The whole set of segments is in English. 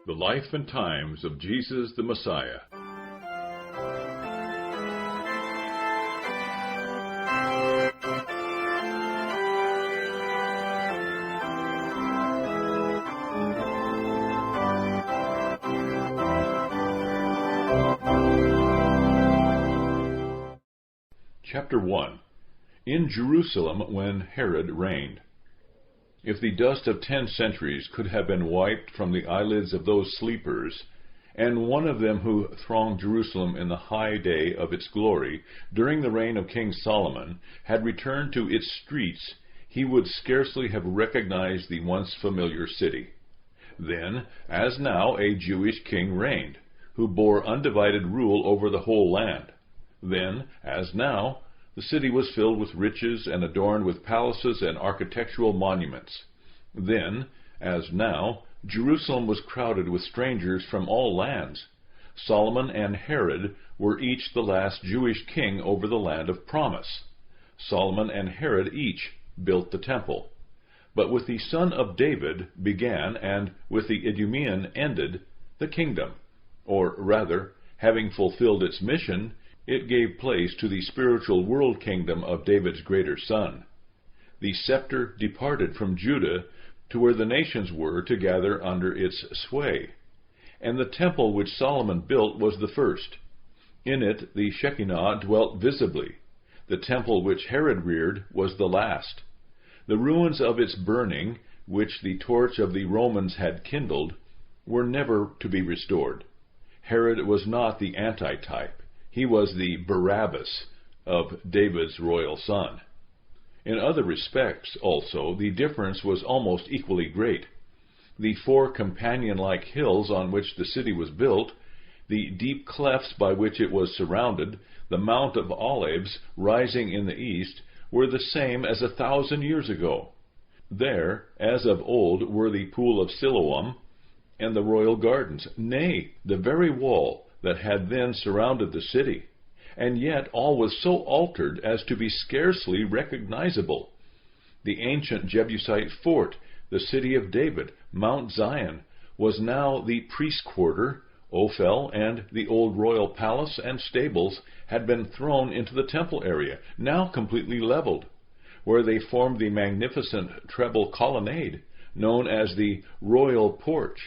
The Life and Times of Jesus the Messiah. Chapter 1. In Jerusalem when Herod reigned. If the dust of 10 centuries could have been wiped from the eyelids of those sleepers, and one of them who thronged Jerusalem in the high day of its glory, during the reign of King Solomon, had returned to its streets, he would scarcely have recognized the once familiar city. Then, as now, a Jewish king reigned, who bore undivided rule over the whole land. Then, as now, the city was filled with riches and adorned with palaces and architectural monuments. Then, as now, Jerusalem was crowded with strangers from all lands. Solomon and Herod were each the last Jewish king over the land of promise. Solomon and Herod each built the temple. But with the son of David began, and with the Idumean ended, the kingdom. Or rather, having fulfilled its mission, it gave place to the spiritual world kingdom of David's greater son. The scepter departed from Judah to where the nations were to gather under its sway. And the temple which Solomon built was the first. In it the Shekinah dwelt visibly. The temple which Herod reared was the last. The ruins of its burning, which the torch of the Romans had kindled, were never to be restored. Herod was not the antitype. He was the Barabbas of David's royal son. In other respects, also, the difference was almost equally great. The 4 companion-like hills on which the city was built, the deep clefts by which it was surrounded, the Mount of Olives rising in the east, were the same as 1,000 years ago. There, as of old, were the pool of Siloam and the royal gardens, nay, the very wall that had then surrounded the city, and yet all was so altered as to be scarcely recognizable. The ancient Jebusite fort, the city of David, Mount Zion, was now the priest's quarter. Ophel and the old royal palace and stables had been thrown into the temple area, now completely leveled, where they formed the magnificent treble colonnade known as the royal porch.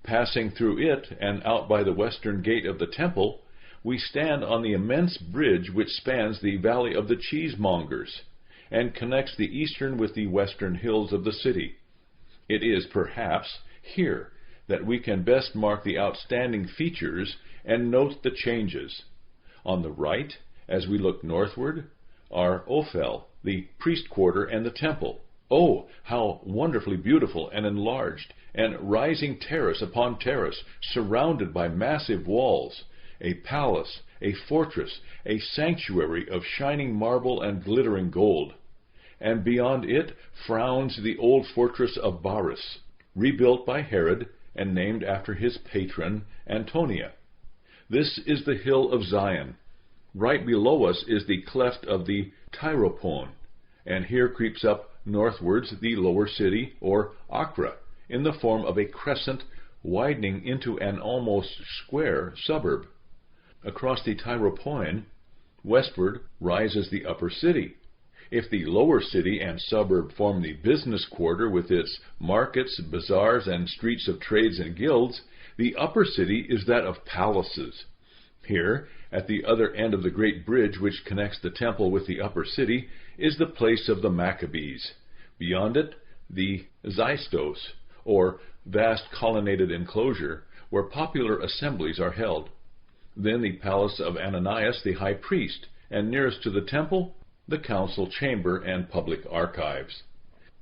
Passing through it and out by the western gate of the temple, we stand on the immense bridge which spans the valley of the cheesemongers and connects the eastern with the western hills of the city. It is, perhaps, here that we can best mark the outstanding features and note the changes. On the right, as we look northward, are Ophel, the priest quarter, and the temple. Oh, how wonderfully beautiful and enlarged, and rising terrace upon terrace, surrounded by massive walls, a palace, a fortress, a sanctuary of shining marble and glittering gold. And beyond it frowns the old fortress of Baris, rebuilt by Herod and named after his patron Antonia. This is the hill of Zion. Right below us is the cleft of the Tyropon, and here creeps up northwards the lower city, or Acra, in the form of a crescent widening into an almost square suburb. Across the Tyropon, westward, rises the upper city. If the lower city and suburb form the business quarter with its markets, bazaars, and streets of trades and guilds, the upper city is that of palaces. Here, at the other end of the great bridge which connects the temple with the upper city, is the place of the Maccabees. Beyond it, the Xystos, or vast colonnaded enclosure, where popular assemblies are held. Then the palace of Ananias the high priest, and nearest to the temple, the council chamber and public archives.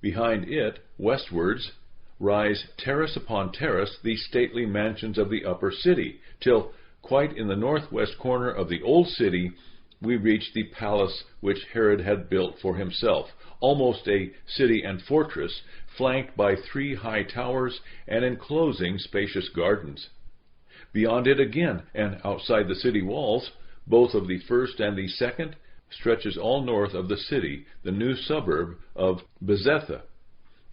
Behind it, westwards, rise terrace upon terrace the stately mansions of the upper city, till, quite in the northwest corner of the old city, we reach the palace which Herod had built for himself, almost a city and fortress, flanked by 3 high towers and enclosing spacious gardens. Beyond it again, and outside the city walls, both of the first and the second, stretches all north of the city the new suburb of Bezetha.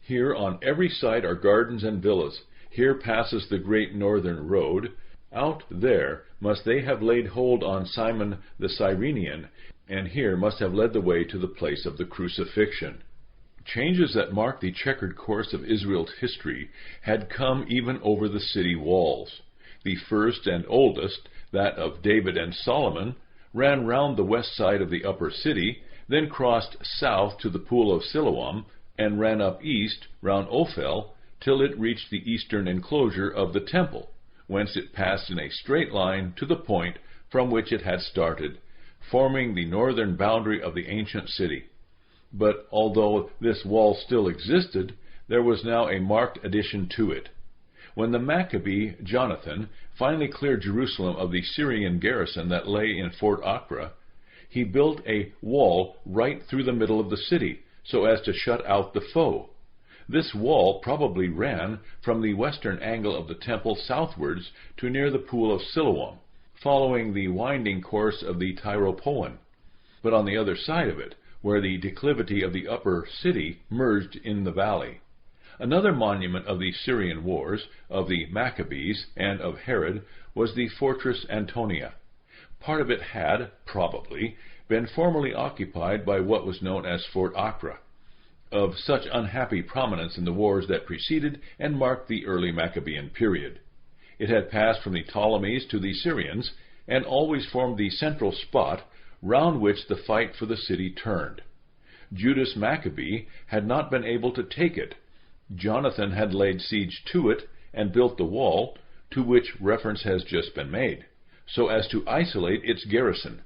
Here on every side are gardens and villas. Here passes the great northern road. Out there must they have laid hold on Simon the Cyrenian, and here must have led the way to the place of the crucifixion. Changes that mark the checkered course of Israel's history had come even over the city walls. The first and oldest, that of David and Solomon, ran round the west side of the upper city, then crossed south to the pool of Siloam, and ran up east round Ophel, till it reached the eastern enclosure of the temple, whence it passed in a straight line to the point from which it had started, forming the northern boundary of the ancient city. But although this wall still existed, there was now a marked addition to it. When the Maccabee Jonathan finally cleared Jerusalem of the Syrian garrison that lay in Fort Acra, he built a wall right through the middle of the city, so as to shut out the foe. This wall probably ran from the western angle of the temple southwards to near the pool of Siloam, following the winding course of the Tyropoan, but on the other side of it, where the declivity of the upper city merged in the valley. Another monument of the Syrian wars, of the Maccabees, and of Herod, was the fortress Antonia. Part of it had, probably, been formerly occupied by what was known as Fort Acra, of such unhappy prominence in the wars that preceded and marked the early Maccabean period. It had passed from the Ptolemies to the Syrians, and always formed the central spot round which the fight for the city turned. Judas Maccabee had not been able to take it. Jonathan had laid siege to it and built the wall, to which reference has just been made, so as to isolate its garrison.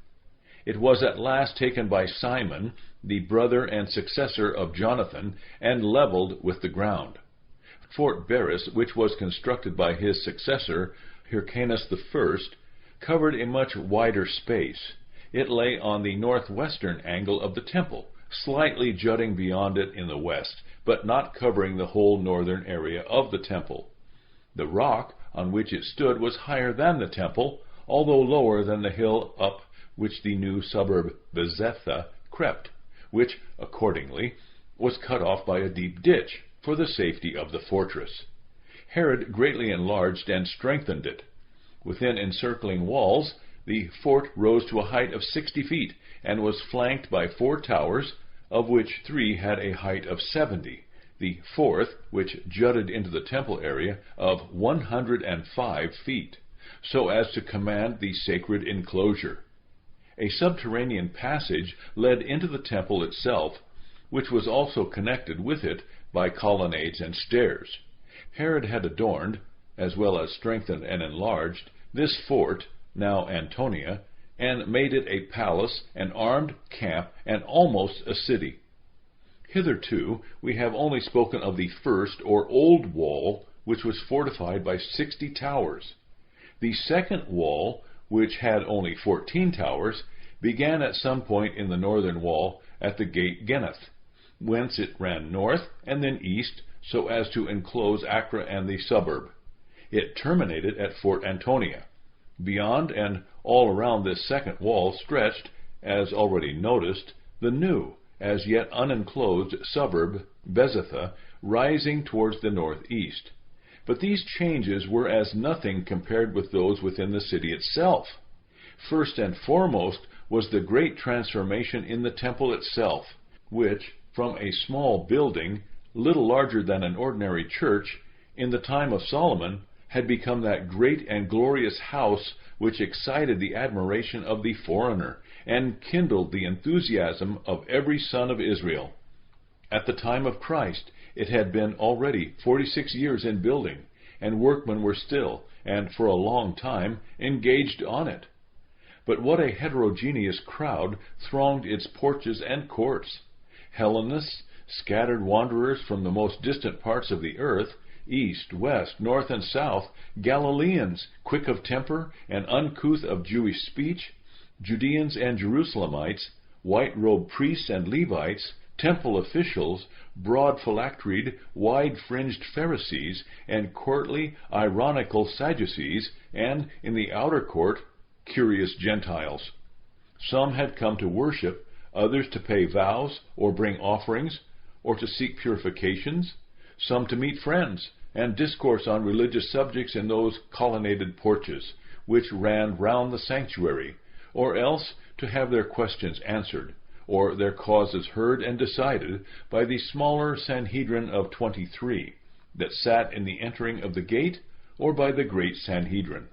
It was at last taken by Simon, the brother and successor of Jonathan, and leveled with the ground. Fort Beris, which was constructed by his successor, Hyrcanus I, covered a much wider space. It lay on the northwestern angle of the temple, slightly jutting beyond it in the west, but not covering the whole northern area of the temple. The rock on which it stood was higher than the temple, although lower than the hill up which the new suburb Bezetha crept, which, accordingly, was cut off by a deep ditch for the safety of the fortress. Herod greatly enlarged and strengthened it. Within encircling walls, the fort rose to a height of 60 feet, and was flanked by 4 towers, of which 3 had a height of 70, the fourth, which jutted into the temple area, of 105 feet, so as to command the sacred enclosure. A subterranean passage led into the temple itself, which was also connected with it by colonnades and stairs. Herod had adorned, as well as strengthened and enlarged, this fort, now Antonia, and made it a palace, an armed camp, and almost a city. Hitherto we have only spoken of the first or old wall, which was fortified by 60 towers. The second wall, which had only 14 towers, began at some point in the northern wall at the gate Geneth, whence it ran north and then east, so as to enclose Acra and the suburb. It terminated at Fort Antonia. Beyond and all around this second wall stretched, as already noticed, the new, as yet unenclosed suburb Bezetha, rising towards the northeast. But these changes were as nothing compared with those within the city itself. First and foremost was the great transformation in the temple itself, which, from a small building, little larger than an ordinary church, in the time of Solomon, had become that great and glorious house which excited the admiration of the foreigner, and kindled the enthusiasm of every son of Israel. At the time of Christ, it had been already 46 years in building, and workmen were still, and for a long time, engaged on it. But what a heterogeneous crowd thronged its porches and courts! Hellenists, scattered wanderers from the most distant parts of the earth, east, west, north, and south, Galileans, quick of temper and uncouth of Jewish speech, Judeans and Jerusalemites, white-robed priests and Levites, temple officials, broad phylacteried, wide-fringed Pharisees, and courtly, ironical Sadducees, and, in the outer court, curious Gentiles. Some had come to worship, others to pay vows, or bring offerings, or to seek purifications, some to meet friends, and discourse on religious subjects in those colonnaded porches, which ran round the sanctuary, or else to have their questions answered, or their causes heard and decided by the smaller Sanhedrin of 23, that sat in the entering of the gate, or by the great Sanhedrin.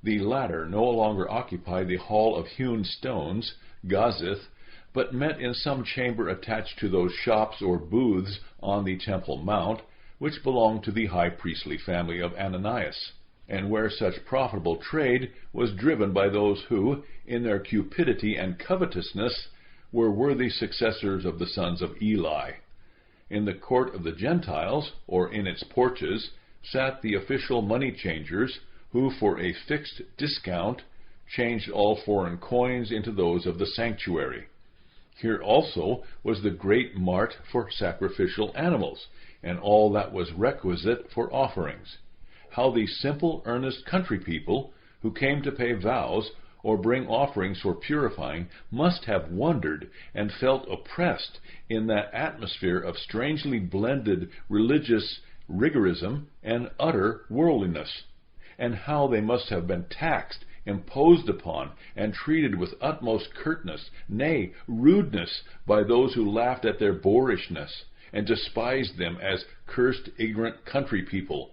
The latter no longer occupy the hall of hewn stones, Gazith, but met in some chamber attached to those shops or booths on the Temple Mount, which belonged to the high priestly family of Ananias, and where such profitable trade was driven by those who, in their cupidity and covetousness, were worthy successors of the sons of Eli. In the court of the Gentiles, or in its porches, sat the official money changers, who for a fixed discount changed all foreign coins into those of the sanctuary. Here also was the great mart for sacrificial animals, and all that was requisite for offerings. How the simple, earnest country people, who came to pay vows or bring offerings for purifying, must have wondered and felt oppressed in that atmosphere of strangely blended religious rigorism and utter worldliness, and how they must have been taxed, imposed upon, and treated with utmost curtness, nay, rudeness, by those who laughed at their boorishness, and despised them as cursed, ignorant country people,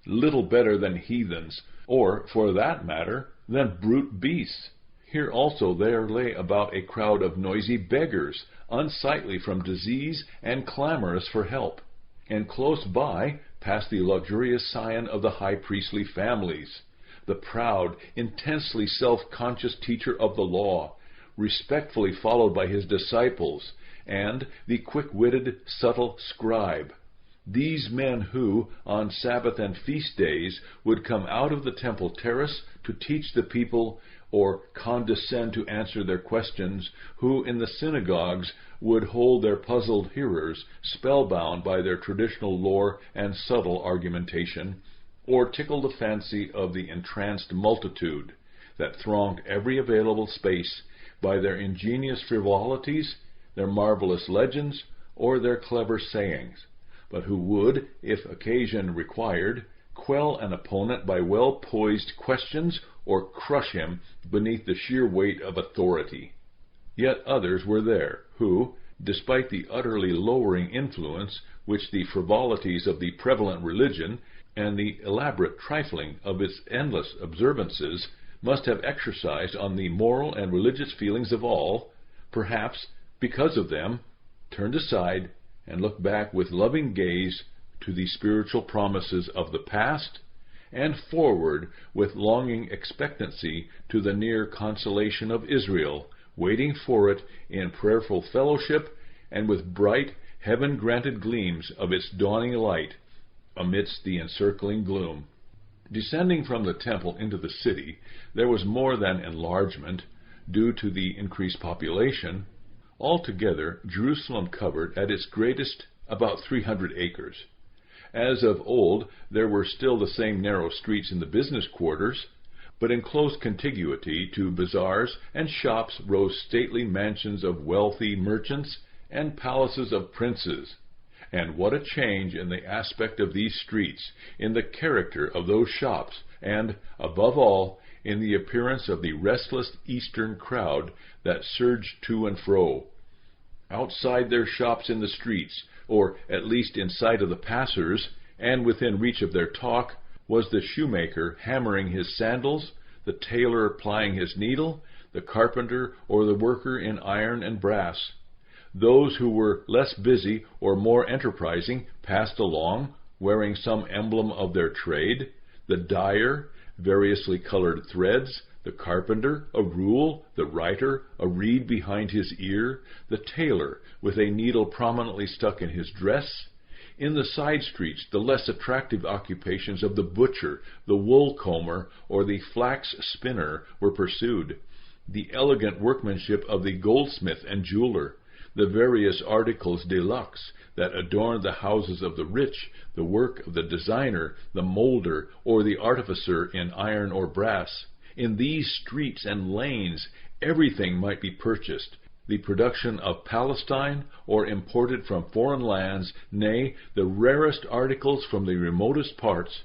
little better than heathens, or, for that matter, than brute beasts. Here also there lay about a crowd of noisy beggars, unsightly from disease and clamorous for help. And close by passed the luxurious scion of the high priestly families, the proud, intensely self-conscious teacher of the law, respectfully followed by his disciples, and the quick-witted, subtle scribe. These men who, on Sabbath and feast days, would come out of the temple terrace to teach the people, or condescend to answer their questions, who in the synagogues would hold their puzzled hearers spellbound by their traditional lore and subtle argumentation, or tickle the fancy of the entranced multitude that thronged every available space by their ingenious frivolities, their marvelous legends, or their clever sayings, but who would, if occasion required, quell an opponent by well-poised questions or crush him beneath the sheer weight of authority. Yet others were there who, despite the utterly lowering influence which the frivolities of the prevalent religion and the elaborate trifling of its endless observances must have exercised on the moral and religious feelings of all, perhaps, because of them, turned aside and looked back with loving gaze to the spiritual promises of the past, and forward with longing expectancy to the near consolation of Israel, waiting for it in prayerful fellowship and with bright, heaven-granted gleams of its dawning light amidst the encircling gloom. Descending from the temple into the city, there was more than enlargement, due to the increased population. Altogether, Jerusalem covered at its greatest about 300 acres. As of old, there were still the same narrow streets in the business quarters, but in close contiguity to bazaars and shops rose stately mansions of wealthy merchants and palaces of princes. And what a change in the aspect of these streets, in the character of those shops, and, above all, in the appearance of the restless eastern crowd that surged to and fro. Outside their shops in the streets, or at least in sight of the passers, and within reach of their talk, was the shoemaker hammering his sandals, the tailor plying his needle, the carpenter or the worker in iron and brass. Those who were less busy or more enterprising passed along, wearing some emblem of their trade: the dyer, variously colored threads; the carpenter, a rule; the writer, a reed behind his ear; the tailor, with a needle prominently stuck in his dress. In the side streets, the less attractive occupations of the butcher, the wool comber, or the flax spinner were pursued. The elegant workmanship of the goldsmith and jeweler, the various articles de luxe that adorned the houses of the rich, the work of the designer, the molder, or the artificer in iron or brass. In these streets and lanes everything might be purchased, the production of Palestine, or imported from foreign lands, nay, the rarest articles from the remotest parts,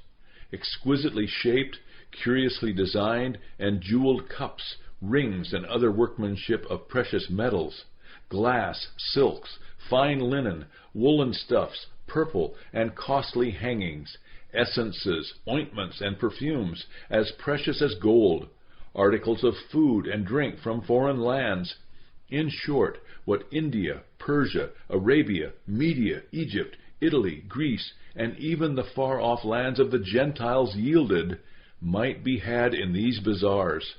exquisitely shaped, curiously designed, and jeweled cups, rings, and other workmanship of precious metals, glass, silks, fine linen, woolen stuffs, purple and costly hangings, essences, ointments, and perfumes, as precious as gold, articles of food and drink from foreign lands. In short, what India, Persia, Arabia, Media, Egypt, Italy, Greece, and even the far-off lands of the Gentiles yielded, might be had in these bazaars.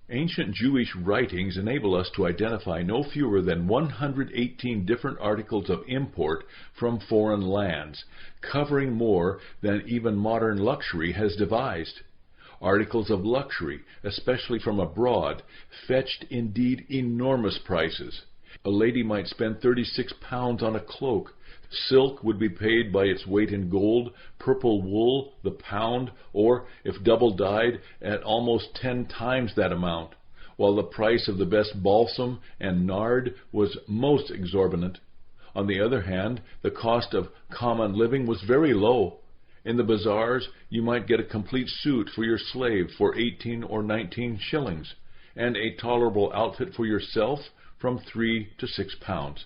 Ancient Jewish writings enable us to identify no fewer than 118 different articles of import from foreign lands, covering more than even modern luxury has devised. Articles of luxury, especially from abroad, fetched indeed enormous prices. A lady might spend £36 on a cloak. Silk would be paid by its weight in gold, purple wool the pound, or, if double-dyed, at almost 10 times that amount, while the price of the best balsam and nard was most exorbitant. On the other hand, the cost of common living was very low. In the bazaars, you might get a complete suit for your slave for 18 or 19 shillings, and a tolerable outfit for yourself from £3 to £6.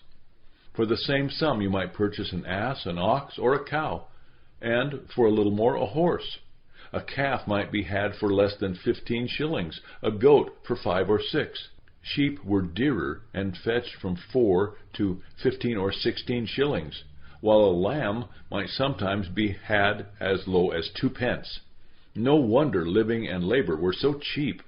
For the same sum you might purchase an ass, an ox, or a cow, and, for a little more, a horse. A calf might be had for less than 15 shillings, a goat for 5 or 6. Sheep were dearer and fetched from 4 to 15 or 16 shillings, while a lamb might sometimes be had as low as 2 pence. No wonder living and labor were so cheap.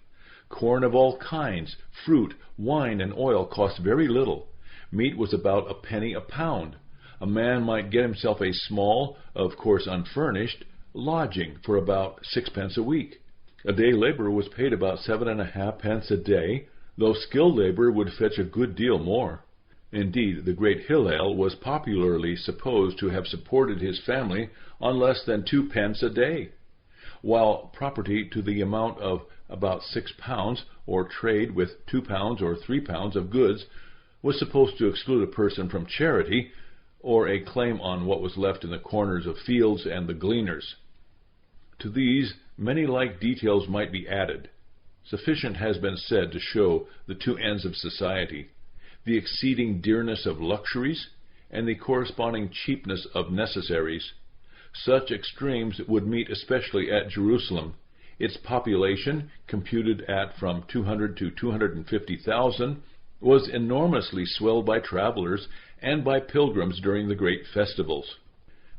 Corn of all kinds, fruit, wine, and oil cost very little. Meat was about a penny a pound. A man might get himself a small, of course unfurnished, lodging for about 6 pence a week. A day laborer was paid about 7.5 pence a day, though skilled labor would fetch a good deal more. Indeed, the great Hillel was popularly supposed to have supported his family on less than 2 pence a day, while property to the amount of about £6, or trade with £2 or £3 of goods, was supposed to exclude a person from charity, or a claim on what was left in the corners of fields and the gleaners. To these, many like details might be added. Sufficient has been said to show the two ends of society, the exceeding dearness of luxuries, and the corresponding cheapness of necessaries. Such extremes would meet especially at Jerusalem. Its population, computed at from 200 to 250,000, was enormously swelled by travelers and by pilgrims during the great festivals.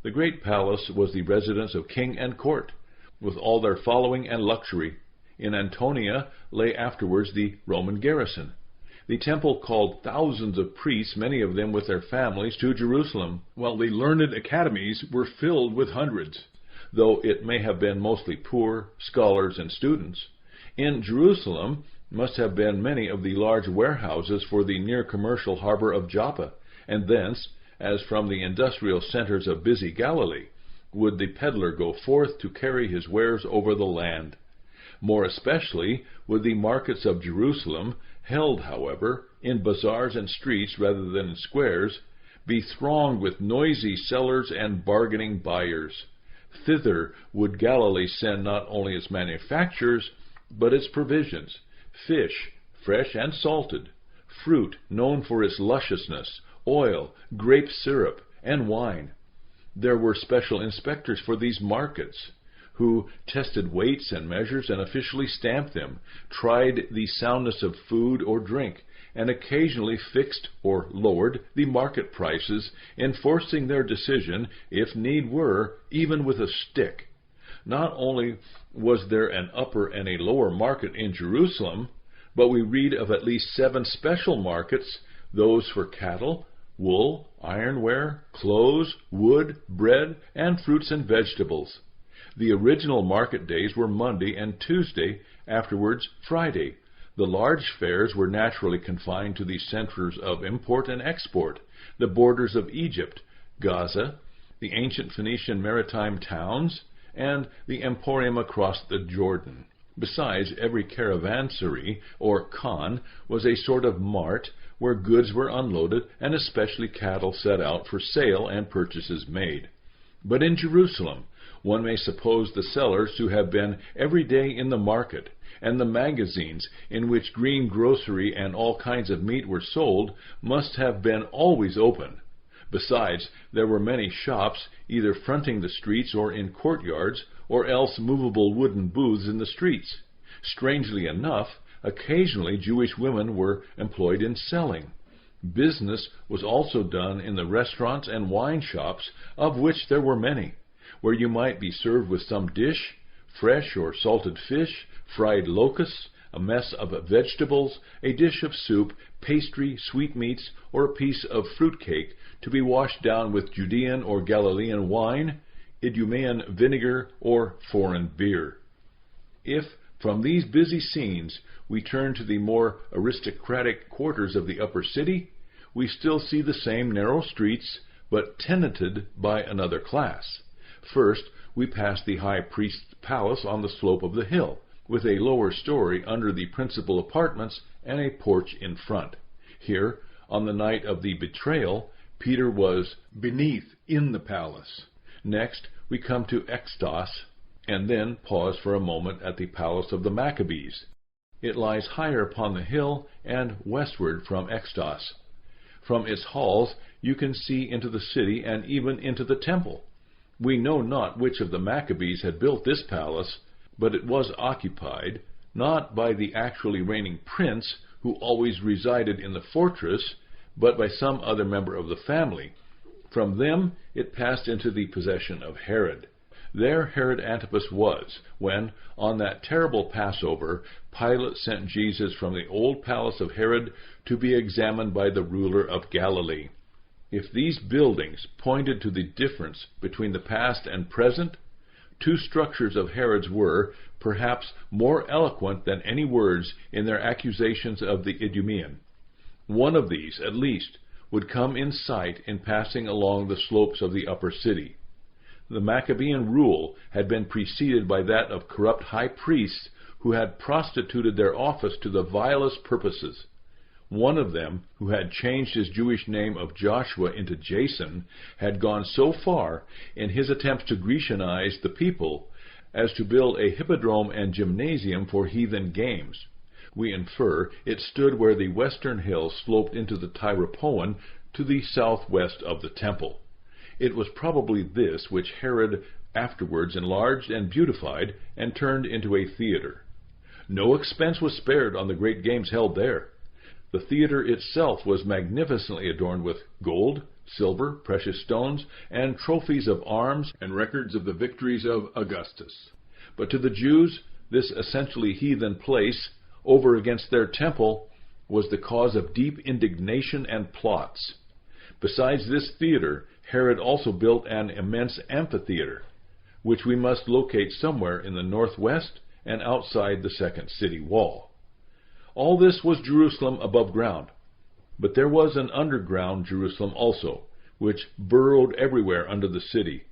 The great palace was the residence of king and court, with all their following and luxury. In Antonia lay afterwards the Roman garrison. The temple called thousands of priests, many of them with their families, to Jerusalem, while the learned academies were filled with hundreds, though it may have been mostly poor, scholars, and students. In Jerusalem must have been many of the large warehouses for the near commercial harbor of Joppa, and thence, as from the industrial centers of busy Galilee, would the peddler go forth to carry his wares over the land. More especially would the markets of Jerusalem, held, however, in bazaars and streets rather than in squares, be thronged with noisy sellers and bargaining buyers. Thither would Galilee send not only its manufactures, but its provisions, fish, fresh and salted, fruit known for its lusciousness, oil, grape syrup, and wine. There were special inspectors for these markets, who tested weights and measures and officially stamped them, tried the soundness of food or drink, and occasionally fixed or lowered the market prices, enforcing their decision, if need were, even with a stick. Not only was there an upper and a lower market in Jerusalem, but we read of at least 7 special markets, those for cattle, wool, ironware, clothes, wood, bread, and fruits and vegetables. The original market days were Monday and Tuesday, afterwards Friday. The large fairs were naturally confined to the centers of import and export, the borders of Egypt, Gaza, the ancient Phoenician maritime towns, and the emporium across the Jordan. Besides, every caravansary, or khan, was a sort of mart where goods were unloaded and especially cattle set out for sale and purchases made. But in Jerusalem, one may suppose the sellers to have been every day in the market, and the magazines in which green grocery and all kinds of meat were sold must have been always open. Besides, there were many shops either fronting the streets or in courtyards, or else movable wooden booths in the streets. Strangely enough, occasionally Jewish women were employed in selling. Business was also done in the restaurants and wine shops, of which there were many, where you might be served with some dish, fresh or salted fish, fried locusts, a mess of vegetables, a dish of soup, pastry, sweetmeats, or a piece of fruit cake, to be washed down with Judean or Galilean wine, Idumean vinegar, or foreign beer. If, from these busy scenes, we turn to the more aristocratic quarters of the upper city, we still see the same narrow streets, but tenanted by another class. First, we pass the high priest's palace on the slope of the hill, with a lower story under the principal apartments and a porch in front. Here, on the night of the betrayal, Peter was beneath in the palace. Next, we come to Extos, and then pause for a moment at the palace of the Maccabees. It lies higher upon the hill and westward from Extos. From its halls you can see into the city and even into the temple. We know not which of the Maccabees had built this palace, but it was occupied, not by the actually reigning prince, who always resided in the fortress, but by some other member of the family. From them it passed into the possession of Herod. There Herod Antipas was, when, on that terrible Passover, Pilate sent Jesus from the old palace of Herod to be examined by the ruler of Galilee. If these buildings pointed to the difference between the past and present, two structures of Herod's were, perhaps, more eloquent than any words in their accusations of the Idumean. One of these, at least, would come in sight in passing along the slopes of the upper city. The Maccabean rule had been preceded by that of corrupt high priests who had prostituted their office to the vilest purposes. One of them, who had changed his Jewish name of Joshua into Jason, had gone so far in his attempts to Grecianize the people as to build a hippodrome and gymnasium for heathen games. We infer it stood where the western hill sloped into the Tyropoeon to the southwest of the temple. It was probably this which Herod afterwards enlarged and beautified and turned into a theater. No expense was spared on the great games held there. The theater itself was magnificently adorned with gold, silver, precious stones, and trophies of arms and records of the victories of Augustus. But to the Jews, this essentially heathen place, over against their temple, was the cause of deep indignation and plots. Besides this theater, Herod also built an immense amphitheater, which we must locate somewhere in the northwest and outside the second city wall. All this was Jerusalem above ground, but there was an underground Jerusalem also, which burrowed everywhere under the city,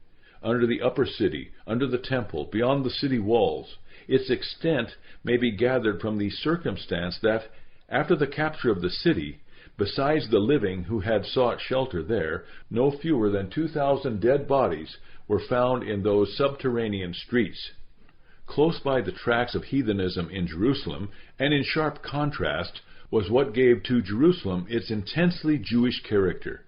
under the upper city, under the temple, beyond the city walls. Its extent may be gathered from the circumstance that, after the capture of the city, besides the living who had sought shelter there, no fewer than 2,000 dead bodies were found in those subterranean streets. Close by the tracks of heathenism in Jerusalem, and in sharp contrast, was what gave to Jerusalem its intensely Jewish character.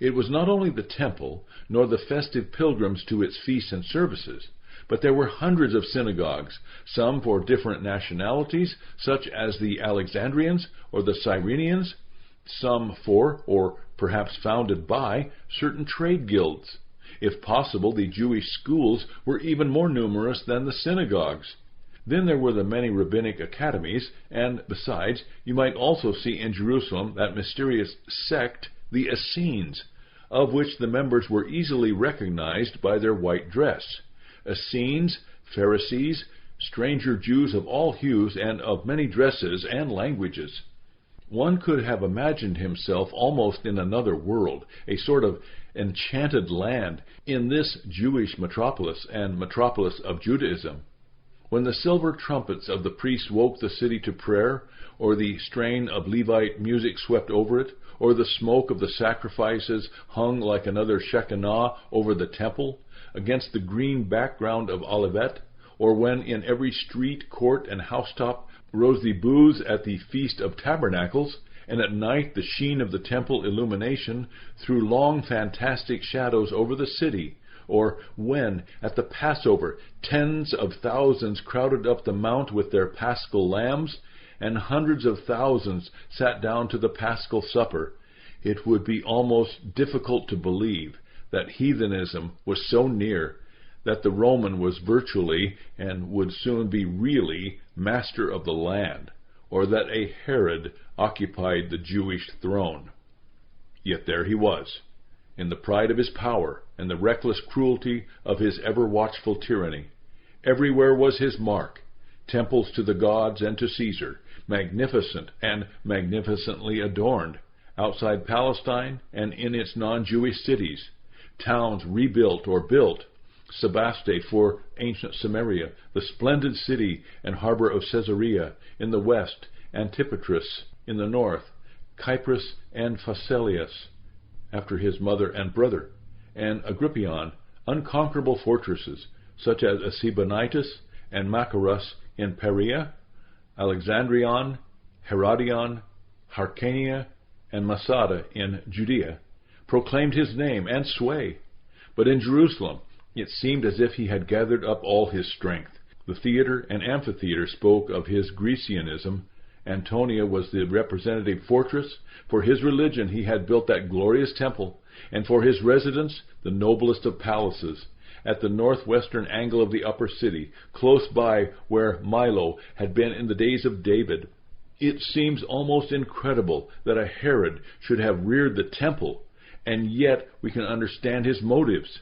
It was not only the temple, nor the festive pilgrims to its feasts and services, but there were hundreds of synagogues, some for different nationalities, such as the Alexandrians or the Cyrenians, some for, or perhaps founded by, certain trade guilds. If possible, the Jewish schools were even more numerous than the synagogues. Then there were the many rabbinic academies, and besides, you might also see in Jerusalem that mysterious sect, the Essenes, of which the members were easily recognized by their white dress. Essenes, Pharisees, stranger Jews of all hues and of many dresses and languages. One could have imagined himself almost in another world, a sort of enchanted land, in this Jewish metropolis and metropolis of Judaism. When the silver trumpets of the priests woke the city to prayer, or the strain of Levite music swept over it, or the smoke of the sacrifices hung like another Shekinah over the temple, against the green background of Olivet, or when in every street, court, and housetop rose the booths at the Feast of Tabernacles, and at night the sheen of the temple illumination threw long fantastic shadows over the city, or when, at the Passover, tens of thousands crowded up the mount with their paschal lambs, and hundreds of thousands sat down to the paschal supper, it would be almost difficult to believe that heathenism was so near, that the Roman was virtually, and would soon be really, master of the land, or that a Herod occupied the Jewish throne. Yet there he was, in the pride of his power and the reckless cruelty of his ever-watchful tyranny. Everywhere was his mark, temples to the gods and to Caesar, magnificent and magnificently adorned, outside Palestine and in its non-Jewish cities, towns rebuilt or built, Sebaste for ancient Samaria, the splendid city and harbor of Caesarea in the west, Antipatris in the north, Cyprus and Phasaelis, after his mother and brother, and Agrippion, unconquerable fortresses, such as Acebanitis and Machaerus in Perea, Alexandrion, Herodion, Hyrcania, and Masada in Judea, proclaimed his name and sway. But in Jerusalem it seemed as if he had gathered up all his strength. The theater and amphitheater spoke of his Grecianism. Antonia was the representative fortress. For his religion he had built that glorious temple, and for his residence the noblest of palaces, at the northwestern angle of the upper city, close by where Milo had been in the days of David. It seems almost incredible that a Herod should have reared the temple, and yet we can understand his motives.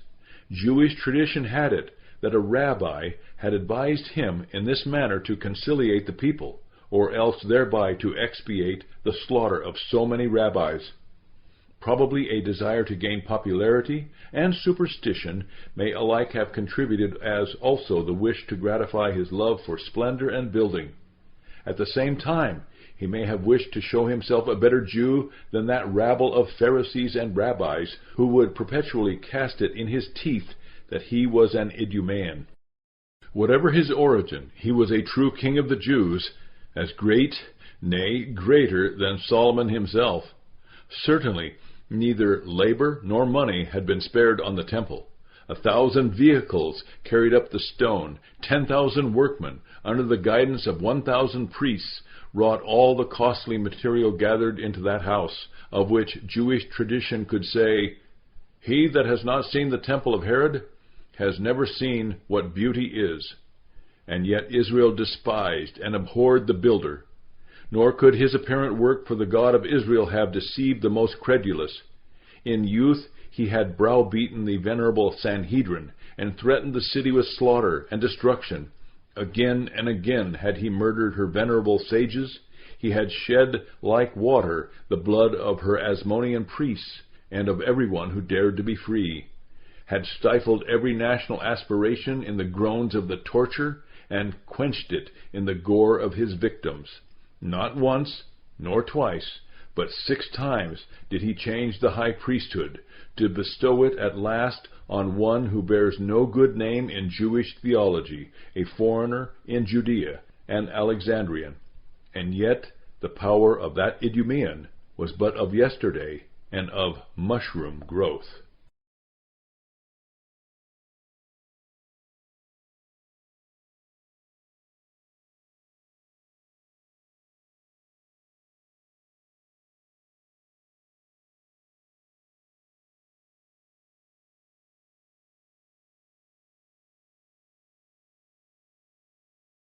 Jewish tradition had it that a rabbi had advised him in this manner to conciliate the people, or else thereby to expiate the slaughter of so many rabbis. Probably a desire to gain popularity and superstition may alike have contributed, as also the wish to gratify his love for splendor and building. At the same time, he may have wished to show himself a better Jew than that rabble of Pharisees and rabbis who would perpetually cast it in his teeth that he was an Idumean. Whatever his origin, he was a true king of the Jews, as great, nay, greater than Solomon himself. Certainly, neither labor nor money had been spared on the temple. 1,000 vehicles carried up the stone, 10,000 workmen, under the guidance of 1,000 priests, wrought all the costly material gathered into that house, of which Jewish tradition could say, "He that has not seen the temple of Herod has never seen what beauty is." And yet Israel despised and abhorred the builder. Nor could his apparent work for the God of Israel have deceived the most credulous. In youth he had browbeaten the venerable Sanhedrin, and threatened the city with slaughter and destruction. Again and again had he murdered her venerable sages. He had shed like water the blood of her Asmonean priests, and of everyone who dared to be free, had stifled every national aspiration in the groans of the torture, and quenched it in the gore of his victims. Not once, nor twice, but 6 times did he change the high priesthood, to bestow it at last on one who bears no good name in Jewish theology, a foreigner in Judea, an Alexandrian. And yet the power of that Idumean was but of yesterday, and of mushroom growth.